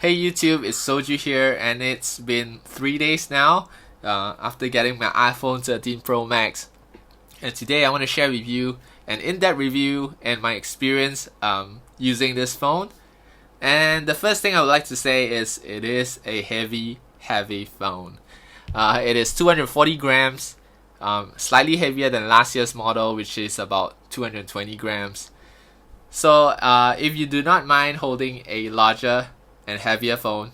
Hey YouTube, it's Soju here, and it's been 3 days now after getting my iPhone 13 Pro Max. And today I want to share with you an in-depth review and my experience using this phone. And the first thing I would like to say is it is a heavy phone. It is 240 grams, slightly heavier than last year's model, which is about 220 grams. So if you do not mind holding a larger and heavier phone,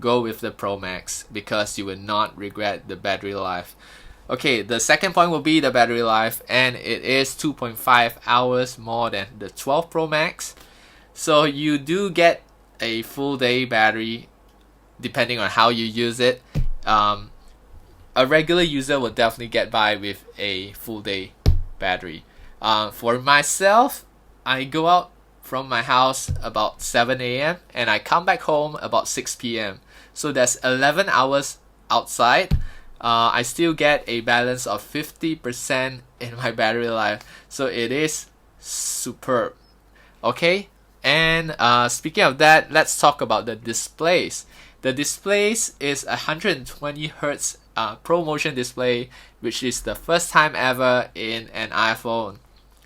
go with the Pro Max because you will not regret the battery life. Okay, the second point will be the battery life, and it is 2.5 hours more than the 12 Pro Max. So you do get a full day battery depending on how you use it. A regular user will definitely get by with a full day battery. For myself, I go out from my house about 7 a.m. and I come back home about 6 p.m. So that's 11 hours outside. I still get a balance of 50% in my battery life. So it is superb. Okay, and speaking of that, let's talk about the displays. The displays is 120 Hz ProMotion display, which is the first time ever in an iPhone.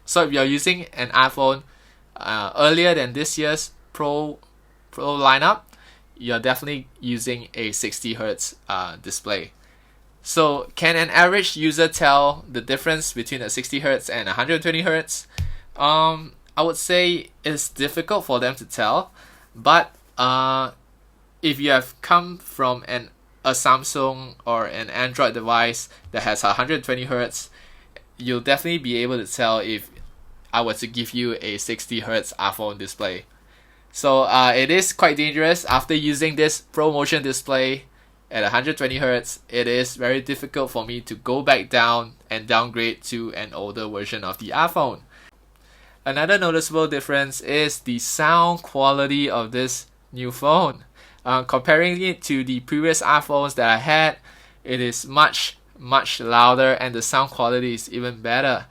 So if you're using an iPhone earlier than this year's Pro lineup, you're definitely using a 60 Hz display. So can an average user tell the difference between a 60 Hz and 120 Hz? I would say it's difficult for them to tell, but if you have come from a Samsung or an Android device that has 120 Hz, you'll definitely be able to tell if I were to give you a 60 Hz iPhone display. So it is quite dangerous. After using this ProMotion display at 120 Hz, it is very difficult for me to go back down and downgrade to an older version of the iPhone. Another noticeable difference is the sound quality of this new phone. Comparing it to the previous iPhones that I had, it is much louder and the sound quality is even better.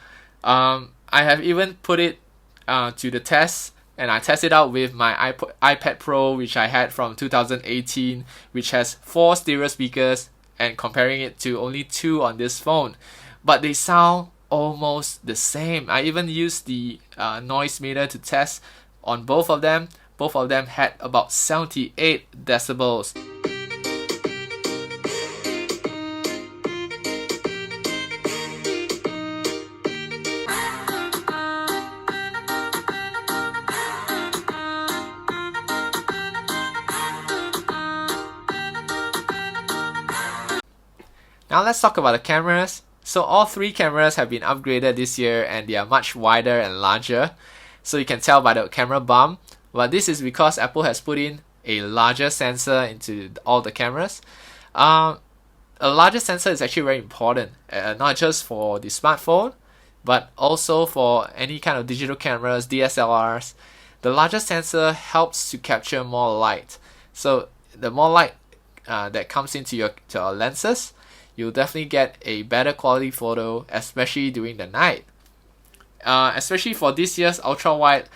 I have even put it to the test, and I tested out with my iPad Pro, which I had from 2018, which has 4 stereo speakers, and comparing it to only 2 on this phone. But they sound almost the same. I even used the noise meter to test on both of them. Both of them had about 78 decibels. Now let's talk about the cameras. So all 3 cameras have been upgraded this year and they are much wider and larger. So you can tell by the camera bump. But this is because Apple has put in a larger sensor into all the cameras. A larger sensor is actually very important, not just for the smartphone, but also for any kind of digital cameras, DSLRs. The larger sensor helps to capture more light. So the more light that comes into your lenses, you'll definitely get a better quality photo, especially during the night. Especially for this year's ultra-wide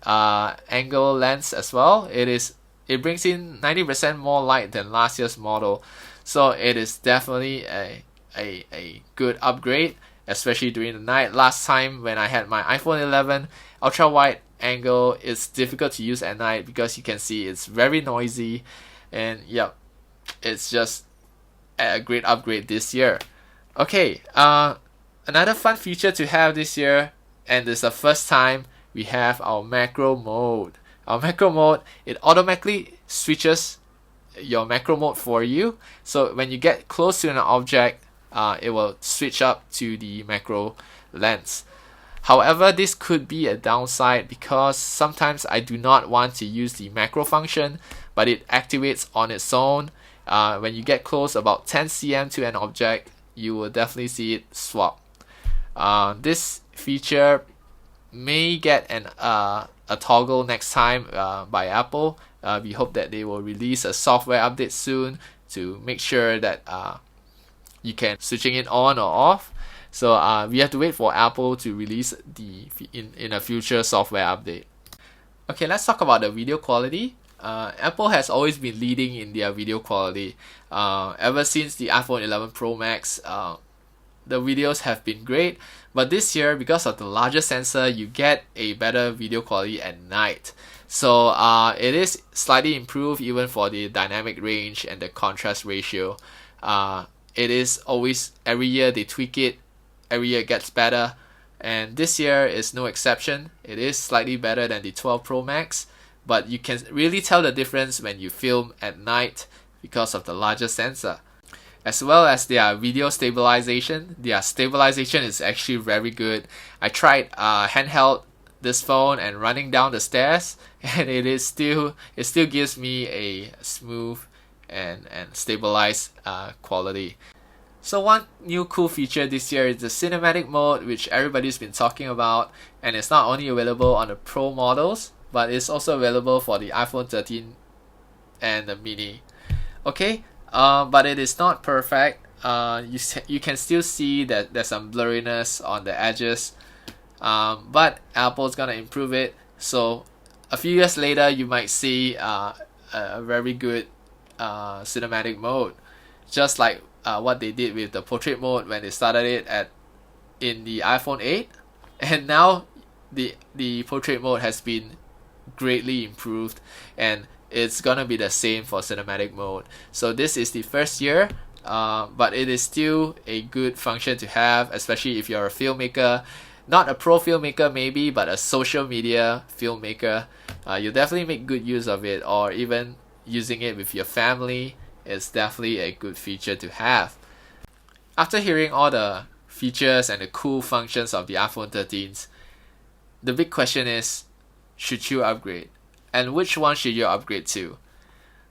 angle lens as well, it brings in 90% more light than last year's model. So it is definitely a good upgrade, especially during the night. Last time when I had my iPhone 11, ultra-wide angle is difficult to use at night because you can see it's very noisy, and yep, it's just a great upgrade this year. Okay, another fun feature to have this year, and this is the first time we have our macro mode. Our macro mode, it automatically switches your macro mode for you. So when you get close to an object, it will switch up to the macro lens. However, this could be a downside because sometimes I do not want to use the macro function, but it activates on its own. When you get close about 10 cm to an object, you will definitely see it swap. This feature may get a toggle next time by Apple. We hope that they will release a software update soon to make sure that you can switching it on or off. So we have to wait for Apple to release in a future software update. Okay, let's talk about the video quality. Apple has always been leading in their video quality. Ever since the iPhone 11 Pro Max, the videos have been great, but this year, because of the larger sensor, you get a better video quality at night. So it is slightly improved even for the dynamic range and the contrast ratio. It is always, every year they tweak it, every year it gets better, and this year is no exception. It is slightly better than the 12 Pro Max, but you can really tell the difference when you film at night because of the larger sensor. As well as their video stabilization. Their stabilization is actually very good. I tried handheld this phone and running down the stairs, and it still gives me a smooth and stabilized quality. So one new cool feature this year is the cinematic mode, which everybody's been talking about, and it's not only available on the Pro models, but it's also available for the iPhone 13 and the mini. Okay, but it is not perfect. You can still see that there's some blurriness on the edges, but Apple's gonna improve it. So a few years later, you might see a very good cinematic mode, just like what they did with the portrait mode when they started it in the iPhone 8, and now the portrait mode has been greatly improved, and it's gonna be the same for cinematic mode. So this is the first year, but it is still a good function to have, especially if you're a filmmaker, not a pro filmmaker maybe, but a social media filmmaker. You'll definitely make good use of it, or even using it with your family is definitely a good feature to have. After hearing all the features and the cool functions of the iPhone 13s, the big question is, should you upgrade? And which one should you upgrade to?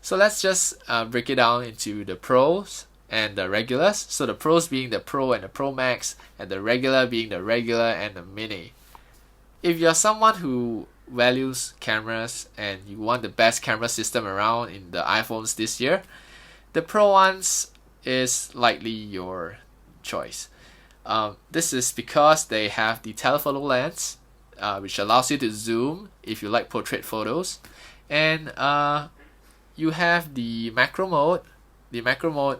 So let's just break it down into the pros and the regulars. So the pros being the Pro and the Pro Max, and the regular being the regular and the mini. If you're someone who values cameras and you want the best camera system around in the iPhones this year, the Pro ones is likely your choice. This is because they have the telephoto lens, which allows you to zoom if you like portrait photos, and you have the macro mode. The macro mode,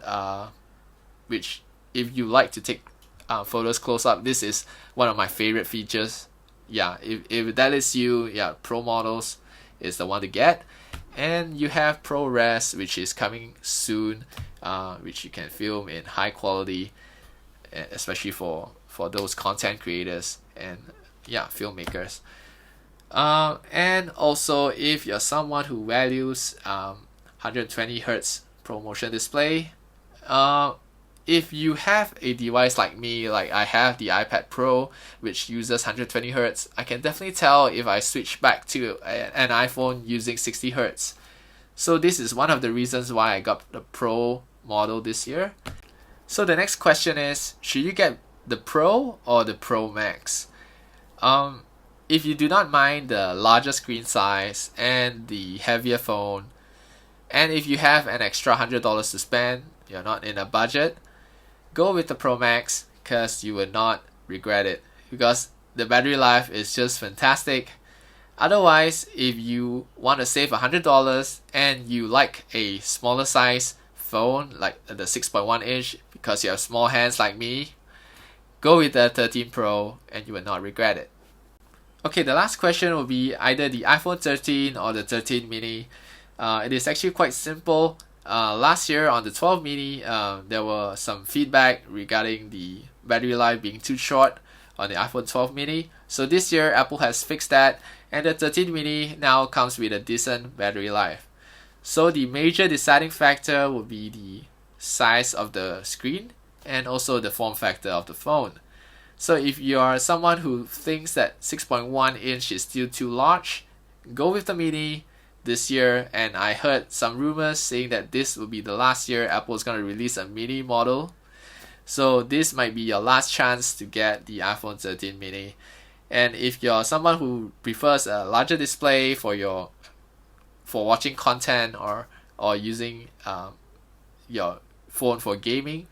which if you like to take photos close up, this is one of my favorite features. Yeah, if that is you, yeah, Pro models is the one to get. And you have ProRes, which is coming soon, which you can film in high quality, especially for those content creators and filmmakers. And also, if you're someone who values 120 Hz ProMotion display, if you have a device like me, like I have the iPad Pro, which uses 120 Hz, I can definitely tell if I switch back to an iPhone using 60 Hz. So this is one of the reasons why I got the Pro model this year. So the next question is, should you get the Pro or the Pro Max? If you do not mind the larger screen size and the heavier phone, and if you have an extra $100 to spend, you're not in a budget, go with the Pro Max, because you will not regret it, because the battery life is just fantastic. Otherwise, if you want to save $100 and you like a smaller size phone like the 6.1 inch because you have small hands like me, go with the 13 Pro and you will not regret it. Okay, the last question will be either the iPhone 13 or the 13 mini. It is actually quite simple. Last year on the 12 mini, there were some feedback regarding the battery life being too short on the iPhone 12 mini. So this year Apple has fixed that, and the 13 mini now comes with a decent battery life. So the major deciding factor will be the size of the screen and also the form factor of the phone. So if you are someone who thinks that 6.1 inch is still too large, go with the mini this year. And I heard some rumors saying that this will be the last year Apple is going to release a mini model. So this might be your last chance to get the iPhone 13 mini. And if you're someone who prefers a larger display for watching content or using your phone for gaming,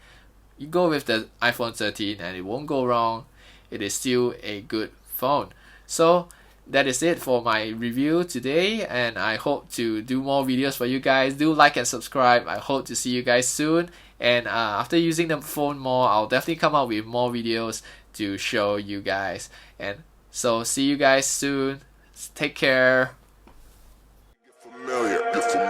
you go with the iPhone 13 and it won't go wrong. It is still a good phone. So that is it for my review today, and I hope to do more videos for you guys. Do like and subscribe. I hope to see you guys soon, and after using the phone more, I'll definitely come out with more videos to show you guys. And so see you guys soon. Take care. Familiar.